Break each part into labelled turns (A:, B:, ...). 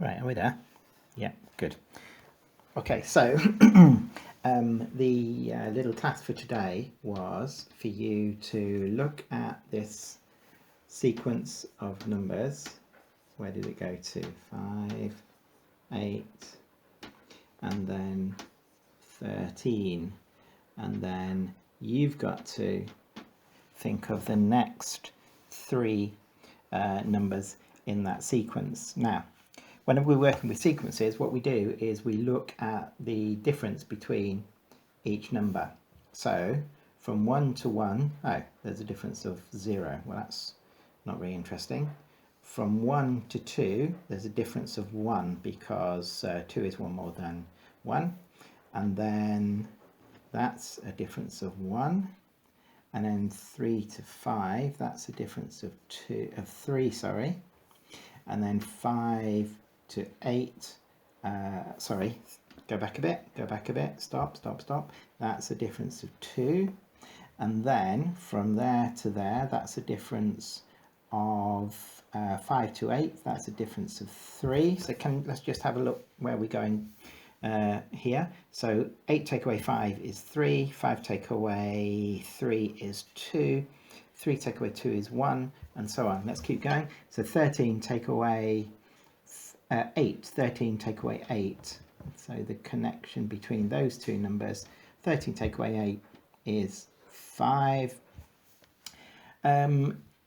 A: Right, are we there? Yeah, good. Okay, so the little task for today was for you to look at this sequence of numbers. Where did it go to? 5, 8, and then 13. And then you've got to think of the next 3 numbers in that sequence. Now, whenever we're working with sequences, what we do is we look at the difference between each number. So from 1 to 1, oh, there's a difference of 0. Well, that's not really interesting. From 1 to 2, there's a difference of 1 because 2 is 1 more than 1. And then that's a difference of 1. And then 3 to 5, that's a difference of 3, sorry. And then 5 to 8, sorry, go back a bit, stop. That's a difference of 2. And then from there to there, that's a difference of 5 to 8, that's a difference of 3. So let's just have a look where we're going here. So 8 take away 5 is 3, 5 take away 3 is 2, 3 take away 2 is 1, and so on. Let's keep going. So 13 take away 8, 13 take away 8. So the connection between those two numbers, 13 take away 8 is 5.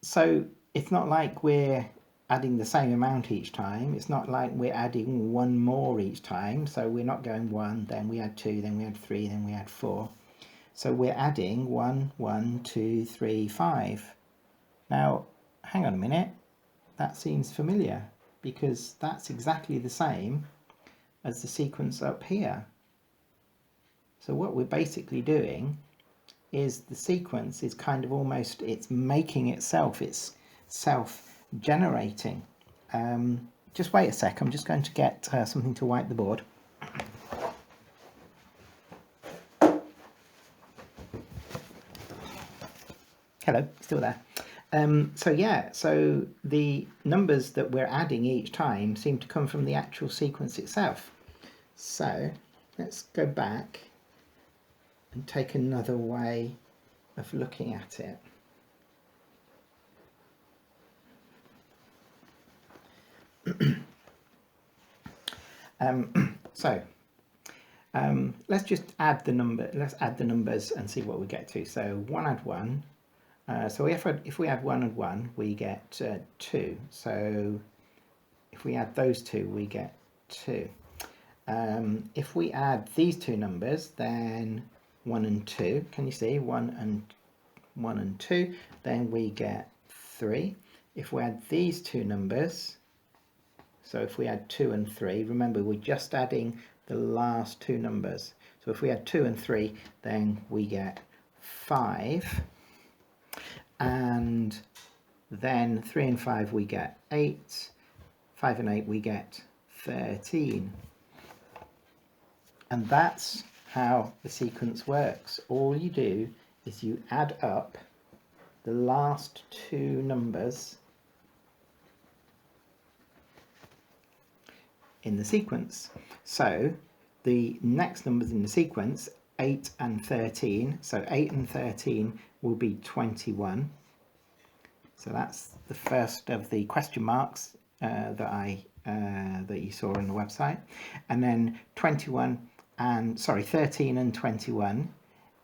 A: So it's not like we're adding the same amount each time. It's not like we're adding 1 more each time. So we're not going 1, then we add 2, then we add 3, then we add 4. So we're adding 1, 1, 2, 3, 5. Now, hang on a minute. That seems familiar because that's exactly the same as the sequence up here. So what we're basically doing is the sequence is kind of almost, it's making itself, it's self-generating. Just wait a sec, I'm just going to get something to wipe the board. Hello, still there. So the numbers that we're adding each time seem to come from the actual sequence itself. So let's go back and take another way of looking at it. Let's just add the numbers and see what we get to. So 1 add 1. So if we add 1 and 1, we get 2. So if we add those two, we get 2. If we add these two numbers, then 1 and 2, can you see 1 and 2, then we get 3. If we add these two numbers, so if we add 2 and 3, remember we're just adding the last two numbers. So if we add 2 and 3, then we get 5. And then 3 and 5 we get 8, 5 and 8 we get 13. And that's how the sequence works. All you do is you add up the last two numbers in the sequence. So the next numbers in the sequence, 8 and 13, so 8 and 13 will be 21. So that's the first of the question marks that you saw on the website. And then 13 and 21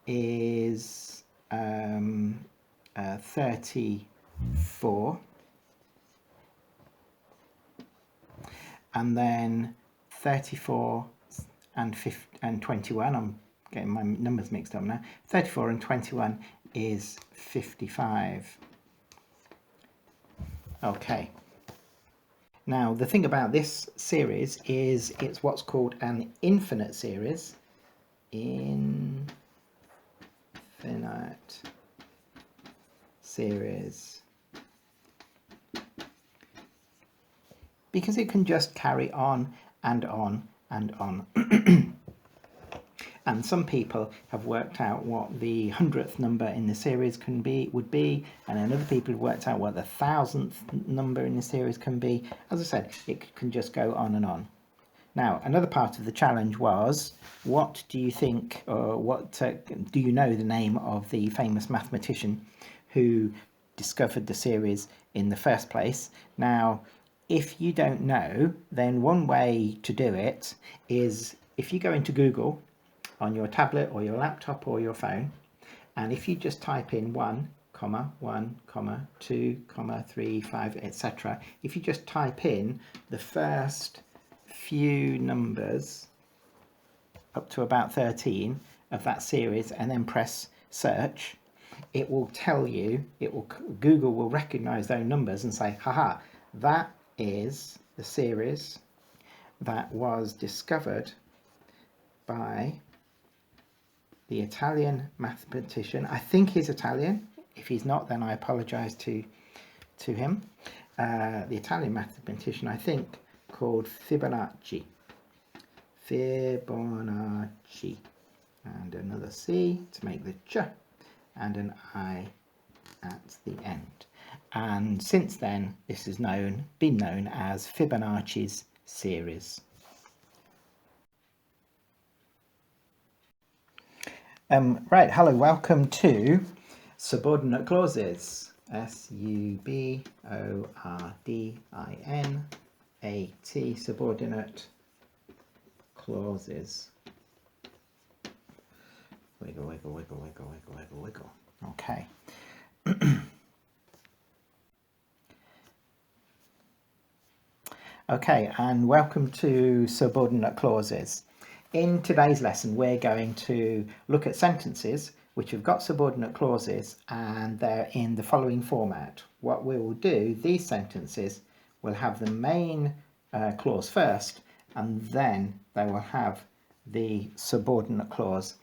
A: is 34. And then 34 and 21, I'm getting my numbers mixed up now, 34 and 21 is 55. Okay. Now the thing about this series is it's what's called an infinite series. Infinite series. Because it can just carry on and on and on. And some people have worked out what the 100th number in the series would be, and then other people have worked out what the 1000th number in the series can be. As I said, it can just go on and on. Now, another part of the challenge was, what do you think, or do you know the name of the famous mathematician who discovered the series in the first place? Now, if you don't know, then one way to do it is if you go into Google on your tablet or your laptop or your phone, and if you just type in 1, 2, 3, 5, etc. If you just type in the first few numbers up to about 13 of that series and then press search, it will tell you, Google will recognize those numbers and say, haha, that is the series that was discovered by the Italian mathematician. I think he's Italian. If he's not, then I apologize to him. The Italian mathematician, I think, called Fibonacci. Fibonacci. And another C to make the ch, and an I at the end. And since then, this has been known as Fibonacci's series. Right, hello, welcome to subordinate clauses. Subordinate, subordinate clauses. Wiggle, wiggle, wiggle, wiggle, wiggle, wiggle, wiggle. Okay. Okay, and welcome to subordinate clauses. In today's lesson, we're going to look at sentences which have got subordinate clauses, and they're in the following format. What we will do, these sentences will have the main clause first, and then they will have the subordinate clause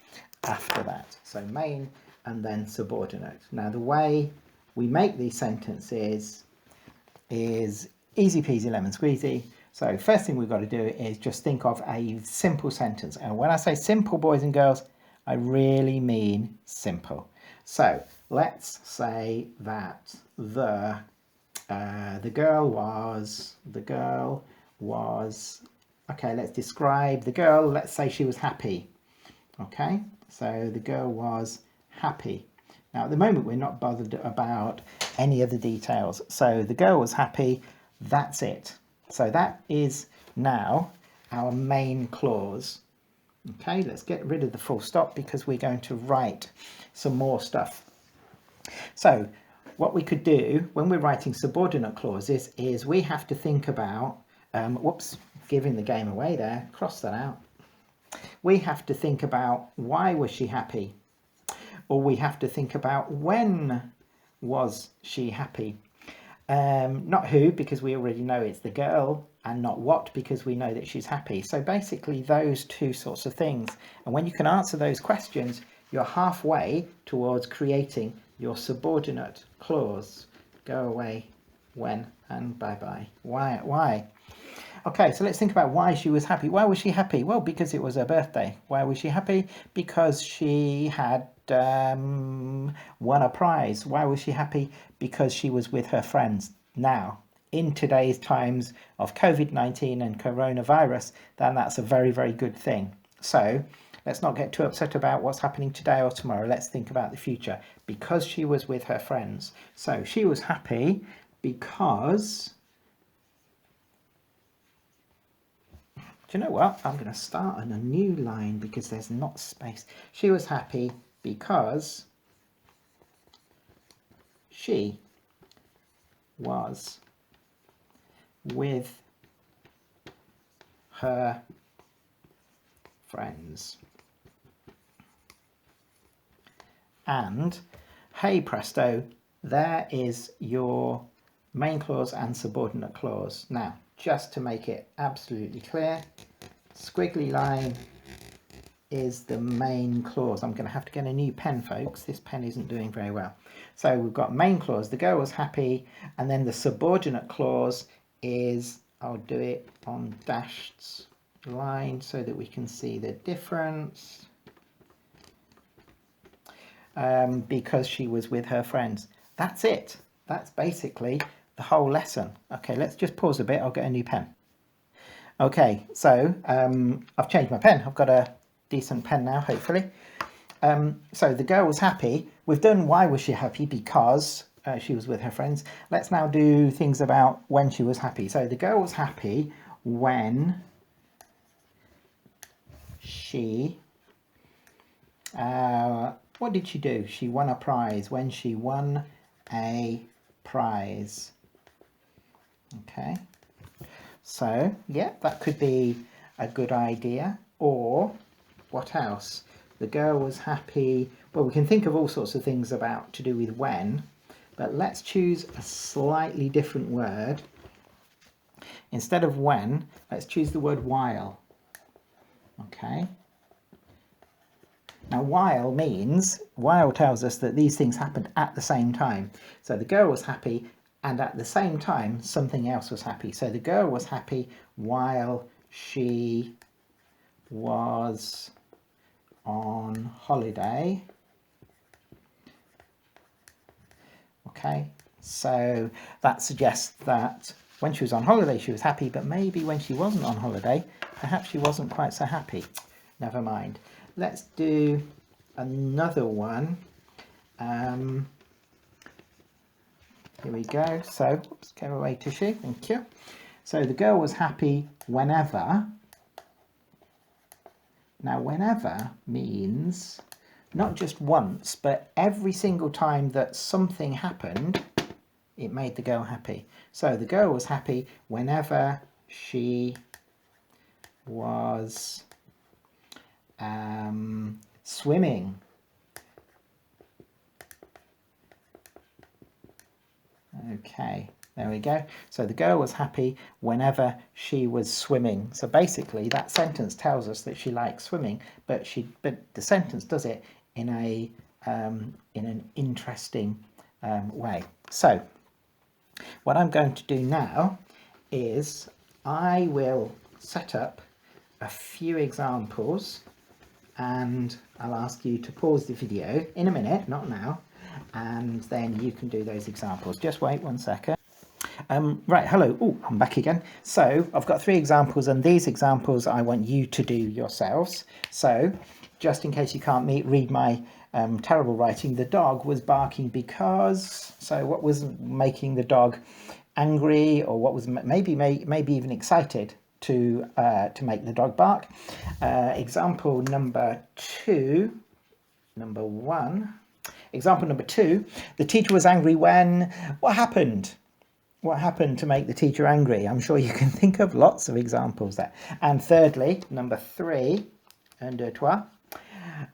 A: after that. So main and then subordinate. Now the way we make these sentences is easy peasy lemon squeezy. So first thing we've got to do is just think of a simple sentence. And when I say simple, boys and girls, I really mean simple. So let's say that the girl was, okay, let's describe the girl. Let's say she was happy. Okay, so the girl was happy. Now at the moment we're not bothered about any of the details. So the girl was happy, that's it. So that is now our main clause. Okay, let's get rid of the full stop because we're going to write some more stuff. So what we could do when we're writing subordinate clauses is we have to think about, whoops, giving the game away there, cross that out. We have to think about why was she happy? Or we have to think about when was she happy? Not who, because we already know it's the girl, and not what, because we know that she's happy. So basically those two sorts of things. And when you can answer those questions, you're halfway towards creating your subordinate clause. Go away, when, and bye-bye. Why? Okay, so let's think about why she was happy. Why was she happy? Well, because it was her birthday. Why was she happy? Because she had won a prize. Why was she happy? Because she was with her friends. Now, in today's times of COVID-19 and coronavirus, then that's a very, very good thing. So let's not get too upset about what's happening today or tomorrow. Let's think about the future. Because she was with her friends. So she was happy because... Do you know what? I'm going to start on a new line because there's not space. She was happy because she was with her friends. And hey presto, there is your main clause and subordinate clause. Now, just to make it absolutely clear, squiggly line is the main clause. I'm going to have to get a new pen, folks. This pen isn't doing very well. So we've got main clause, the girl was happy, and then the subordinate clause is, I'll do it on dashed line so that we can see the difference. because she was with her friends. That's it. That's basically the whole lesson. Okay, let's just pause a bit. I'll get a new pen. Okay, so I've changed my pen. I've got a decent pen now, hopefully. So the girl was happy. We've done why was she happy, because she was with her friends. Let's now do things about when she was happy. So the girl was happy when she, what did she do? She won a prize. When she won a prize. Okay. So, yeah, that could be a good idea. Or, what else? The girl was happy. Well, we can think of all sorts of things about to do with when, but let's choose a slightly different word. Instead of when, let's choose the word while. Okay. Now, while tells us that these things happened at the same time. So the girl was happy, and at the same time, something else was happy. So the girl was happy while she was on holiday. Okay, so that suggests that when she was on holiday, she was happy, but maybe when she wasn't on holiday, perhaps she wasn't quite so happy. Never mind. Let's do another one. Here we go. So, let's go away tissue. Thank you. So the girl was happy whenever. Now, whenever means not just once, but every single time that something happened, it made the girl happy. So the girl was happy whenever she was swimming. Okay, there we go. So the girl was happy whenever she was swimming. So basically that sentence tells us that she likes swimming, but the sentence does it in an interesting way. So what I'm going to do now is I will set up a few examples, and I'll ask you to pause the video in a minute, not now, and then you can do those examples. Just wait 1 second. Right, hello. Oh, I'm back again. So I've got 3 examples, and these examples I want you to do yourselves. So just in case you can't read my terrible writing, the dog was barking because. So what was making the dog angry, or what was maybe even excited to make the dog bark? Example number 2. Example number 2, the teacher was angry when. What happened? What happened to make the teacher angry? I'm sure you can think of lots of examples there. And thirdly, number 3, un, deux, trois,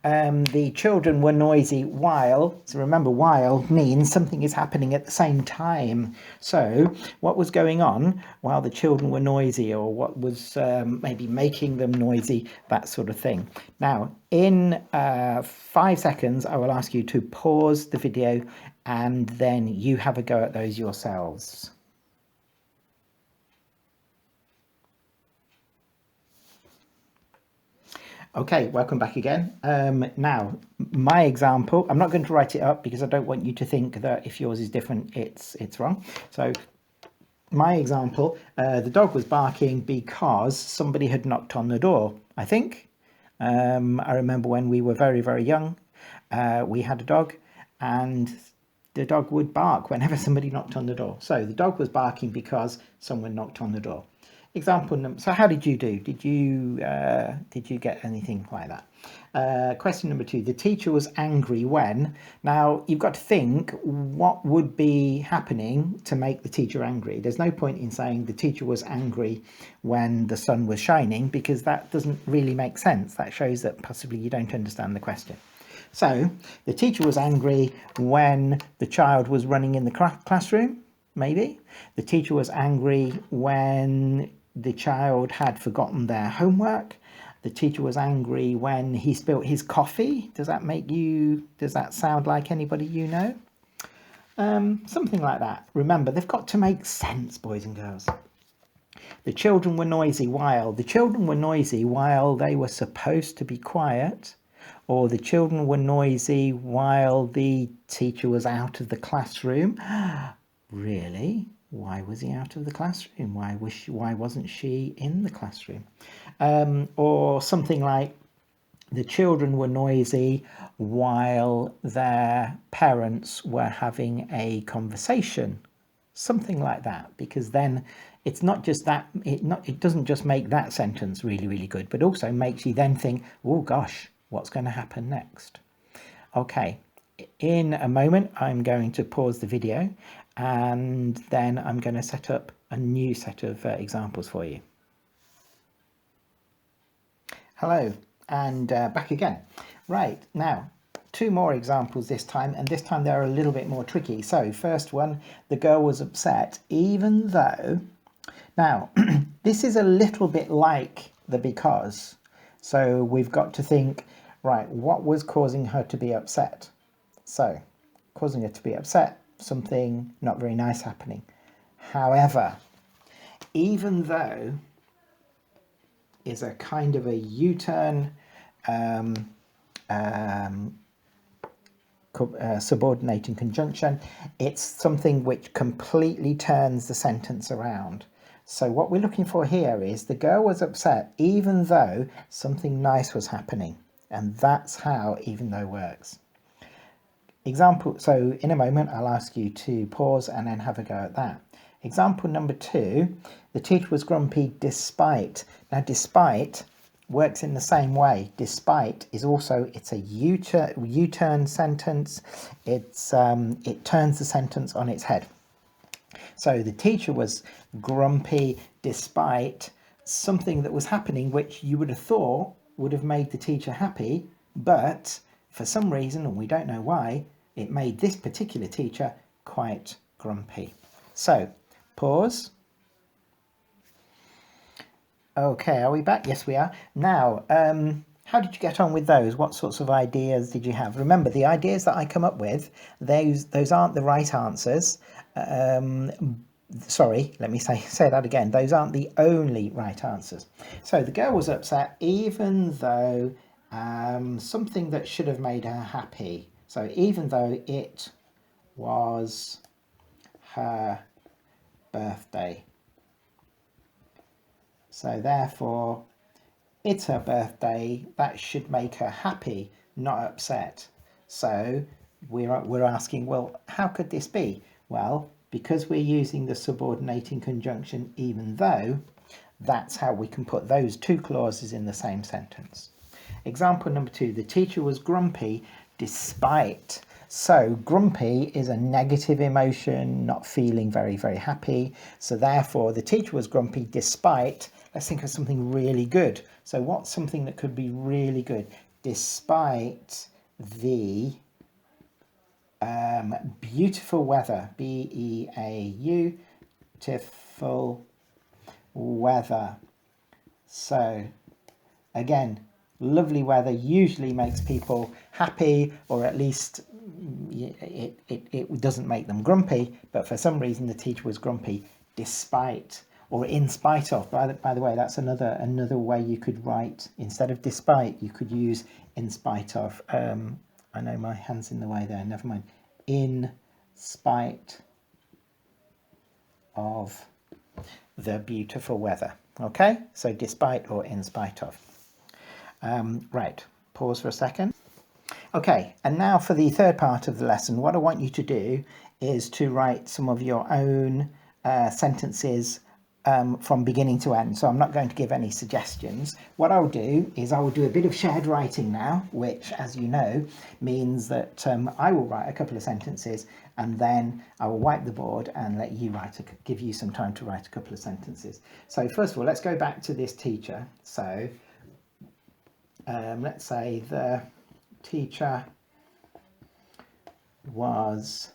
A: the children were noisy while. So remember, while means something is happening at the same time. So what was going on while the children were noisy, or what was maybe making them noisy, that sort of thing. Now, in 5 seconds, I will ask you to pause the video, and then you have a go at those yourselves. Okay, welcome back again. Now, my example, I'm not going to write it up because I don't want you to think that if yours is different, it's wrong. So my example, the dog was barking because somebody had knocked on the door, I think. I remember when we were very, very young, we had a dog, and the dog would bark whenever somebody knocked on the door. So the dog was barking because someone knocked on the door. Example number. So how did you do? Did you get anything like that? Question number 2. The teacher was angry when. Now you've got to think what would be happening to make the teacher angry. There's no point in saying the teacher was angry when the sun was shining, because that doesn't really make sense. That shows that possibly you don't understand the question. So the teacher was angry when the child was running in the classroom. Maybe the teacher was angry when the child had forgotten their homework. The teacher was angry when he spilt his coffee. Does that sound like anybody you know? Something like that. Remember, they've got to make sense, boys and girls. The children were noisy while. The children were noisy while they were supposed to be quiet. Or the children were noisy while the teacher was out of the classroom. Really? Why was he out of the classroom? Why wasn't she in the classroom? Or something like, the children were noisy while their parents were having a conversation. Something like that, because then it's not just that, it doesn't just make that sentence really, really good, but also makes you then think, oh gosh, what's going to happen next? Okay, in a moment, I'm going to pause the video and then I'm going to set up a new set of examples for you. Hello, and back again. Right, now, 2 more examples this time, and this time they're a little bit more tricky. So, first one, the girl was upset, even though... Now, this is a little bit like the because. So, we've got to think, right, what was causing her to be upset? So, causing her to be upset, something not very nice happening. However, even though is a kind of a U-turn subordinating conjunction. It's something which completely turns the sentence around. So what we're looking for here is the girl was upset even though something nice was happening. And that's how even though works. Example, so in a moment I'll ask you to pause and then have a go at that. Example number 2, the teacher was grumpy despite. Now despite works in the same way. Despite is also, it's a U-turn sentence. It turns the sentence on its head. So the teacher was grumpy despite something that was happening which you would have thought would have made the teacher happy, but for some reason, and we don't know why, it made this particular teacher quite grumpy. So, pause. Okay, are we back? Yes, we are. Now, how did you get on with those? What sorts of ideas did you have? Remember, the ideas that I come up with, those aren't the right answers. Sorry, let me say that again. Those aren't the only right answers. So the girl was upset even though something that should have made her happy. So even though it was her birthday. So therefore, it's her birthday. That should make her happy, not upset. So we're asking, well, how could this be? Well, because we're using the subordinating conjunction even though, that's how we can put those 2 clauses in the same sentence. Example number 2, the teacher was grumpy despite. So grumpy is a negative emotion, not feeling very, very happy. So therefore, the teacher was grumpy despite, let's think of something really good. So what's something that could be really good? Despite the beautiful weather, B-E-A-U, beautiful weather. So again, lovely weather usually makes people happy, or at least it doesn't make them grumpy, but for some reason the teacher was grumpy despite or in spite of. By the way, that's another way you could write, instead of despite, you could use in spite of. I know my hand's in the way there, never mind. In spite of the beautiful weather. Okay, so despite or in spite of. Right, pause for a second. Okay, and now for the third part of the lesson, what I want you to do is to write some of your own sentences from beginning to end. So I'm not going to give any suggestions. What I'll do is I will do a bit of shared writing now, which, as you know, means that I will write a couple of sentences and then I will wipe the board and let you give you some time to write a couple of sentences. So first of all, let's go back to this teacher. So let's say the teacher was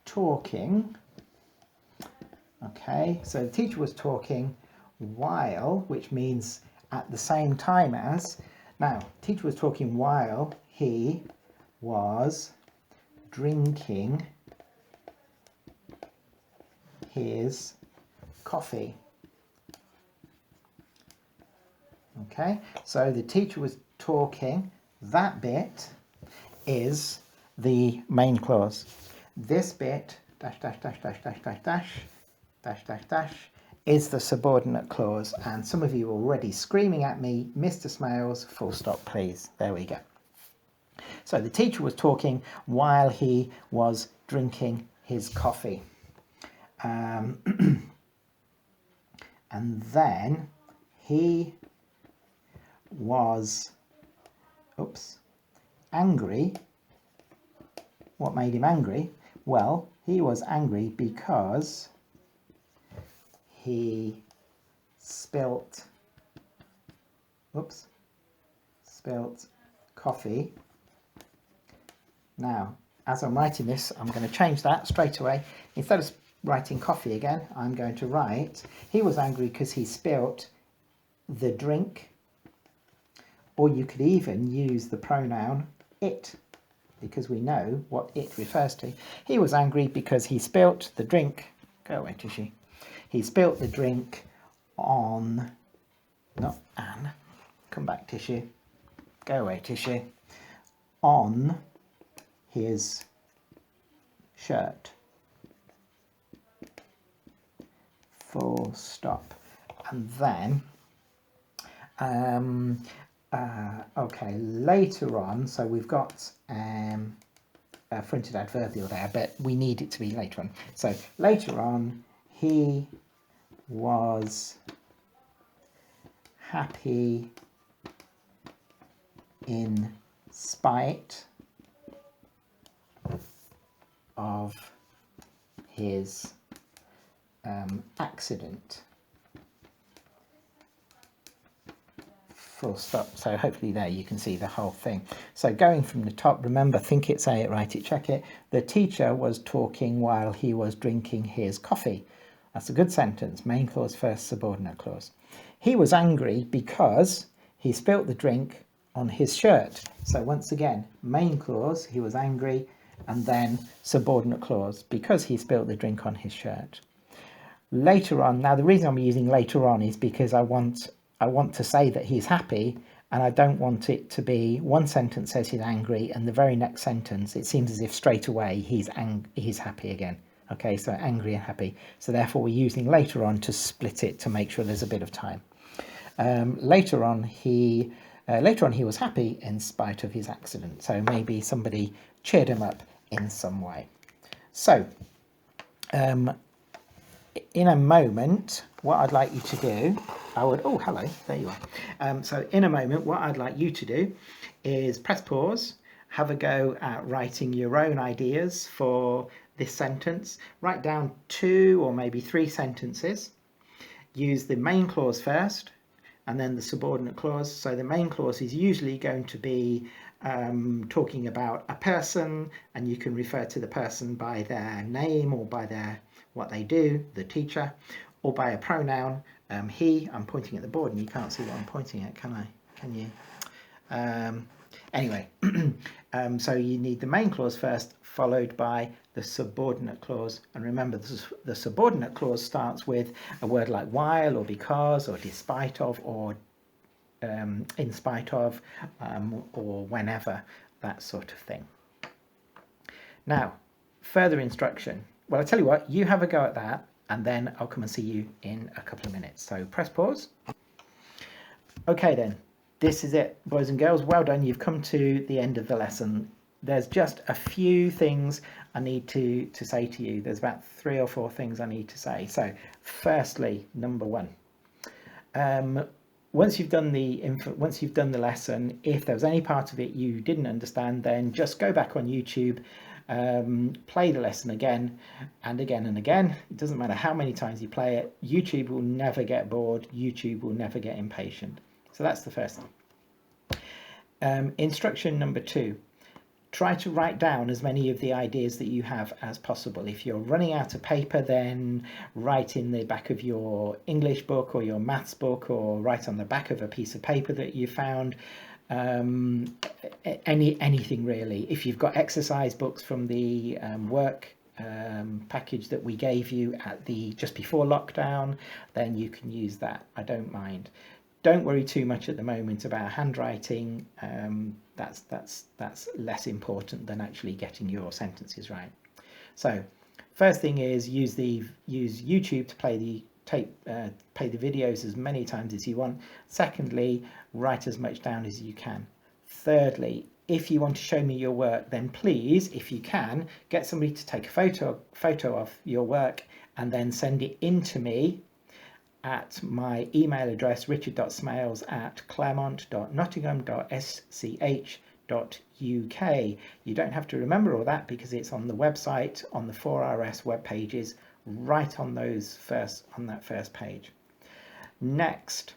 A: talking. Okay, so the teacher was talking while, which means at the same time as. Now, teacher was talking while he was drinking his coffee. Okay, so the teacher was talking that bit is the main clause. This bit, dash, dash, dash, dash, dash, dash, dash, dash, dash, dash, is the subordinate clause. And some of you are already screaming at me, Mr. Smales, full stop, please. There we go. So the teacher was talking while he was drinking his coffee. And then he was, angry. What made him angry? Well, he was angry because he spilt coffee. Now, as I'm writing this, I'm going to change that straight away. Instead of writing coffee again, I'm going to write, he was angry because he spilt the drink, or you could even use the pronoun it, because we know what it refers to. He was angry because he spilt the drink, go away Tishy, he spilt the drink on, not Anne, come back Tishy, go away Tishy, on his shirt, full stop. And then okay, later on, so we've got a fronted adverbial there, but we need it to be later on. So later on, he was happy in spite of his accident. Full stop. So hopefully there you can see the whole thing. So going from the top, remember, think it, say it, write it, check it. The teacher was talking while he was drinking his coffee. That's a good sentence. Main clause first, subordinate clause. He was angry because he spilt the drink on his shirt. So once again, main clause, he was angry, and then subordinate clause, because he spilt the drink on his shirt. Later on, now the reason I'm using later on is because I want to say that he's happy, and I don't want it to be one sentence says he's angry and the very next sentence it seems as if straight away he's happy again. Okay, so angry and happy. So therefore we're using later on to split it to make sure there's a bit of time. Later on he was happy in spite of his accident. So maybe somebody cheered him up in some way. So in a moment, what I'd like you to do, oh, hello, there you are. So in a moment, what I'd like you to do is press pause, have a go at writing your own ideas for this sentence. Write down 2 or maybe 3 sentences. Use the main clause first and then the subordinate clause. So the main clause is usually going to be talking about a person, and you can refer to the person by their name or by what they do, the teacher, or by a pronoun, he. I'm pointing at the board and you can't see what I'm pointing at, can I? Can you? Anyway, so you need the main clause first, followed by the subordinate clause. And remember, the subordinate clause starts with a word like while or because or despite of or in spite of or whenever, that sort of thing. Now, further instruction. Well, I tell you what, you have a go at that, and then I'll come and see you in a couple of minutes. So press pause. Okay then, this is it, boys and girls. Well done, you've come to the end of the lesson. There's just a few things I need to say to you. There's about 3 or 4 things I need to say. So firstly, number 1. Once you've done the lesson, if there was any part of it you didn't understand, then just go back on YouTube, play the lesson again and again and again. It doesn't matter how many times you play it. YouTube will never get bored. YouTube will never get impatient. So that's the first thing. Instruction number 2. Try to write down as many of the ideas that you have as possible. If you're running out of paper, then write in the back of your English book or your maths book, or write on the back of a piece of paper that you found. Anything really. If you've got exercise books from the work package that we gave you at just before lockdown, then you can use that. I don't mind. Don't worry too much at the moment about handwriting. that's less important than actually getting your sentences right. So first thing is use YouTube to play the videos as many times as you want. Secondly, write as much down as you can. Thirdly, if you want to show me your work, then please, if you can, get somebody to take a photo of your work and then send it in to me at my email address, richard.smales@claremont.nottingham.sch.uk. You don't have to remember all that because it's on the website, on the 4RS web pages, right on that first page. Next,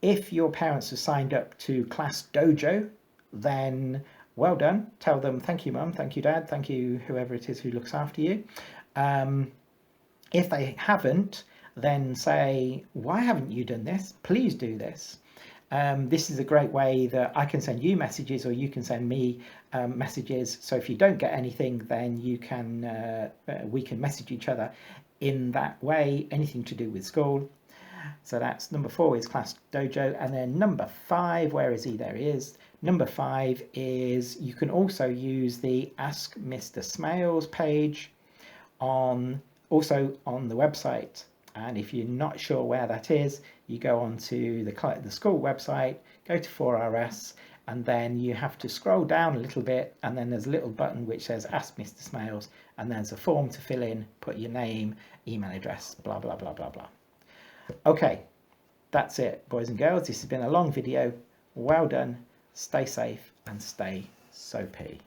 A: if your parents are signed up to Class Dojo, then well done. Tell them thank you, Mum, thank you, Dad, thank you, whoever it is who looks after you. If they haven't, then say, why haven't you done this? Please do this. This is a great way that I can send you messages, or you can send me messages. So if you don't get anything, then you can we can message each other in that way, anything to do with school. So that's number 4 is Class Dojo. And then number 5, where is he? There he is. Number 5 is you can also use the Ask Mr. Smales page also on the website. And if you're not sure where that is, you go on to the school website, go to 4RS, and then you have to scroll down a little bit, and then there's a little button which says Ask Mr. Smales, and there's a form to fill in, put your name, email address, blah, blah, blah, blah, blah. Okay, that's it, boys and girls. This has been a long video. Well done. Stay safe and stay soapy.